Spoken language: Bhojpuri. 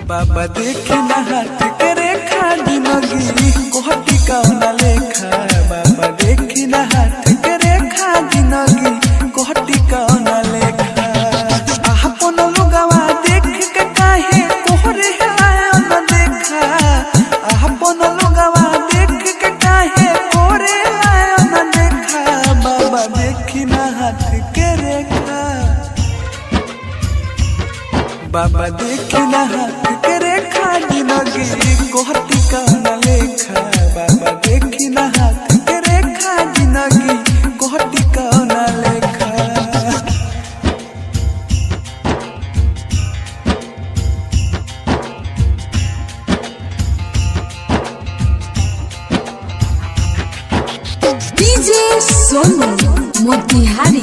बाबा देखे ना हाथ के रेखा जिंदगी कोहटी कौना लेखा। बाबा देखे ना हाथ के रेखा जिंदगी कोहटी कौना लेखा। अपन लोगवा देख के काहे तोहरे आया न देखा। अपन लोगवा देख के काहे तोहरे आया न देखा। बाबा देखी ना हाथ के रेखा। बाबा देखे ना हाथ के रेखा जिंदगी कोहटी कौना लेखा। बाबा देखी ना हाथ के रेखा जिंदगी कोहटी कौना लेखा। डीजे सोनू मोतिहारी।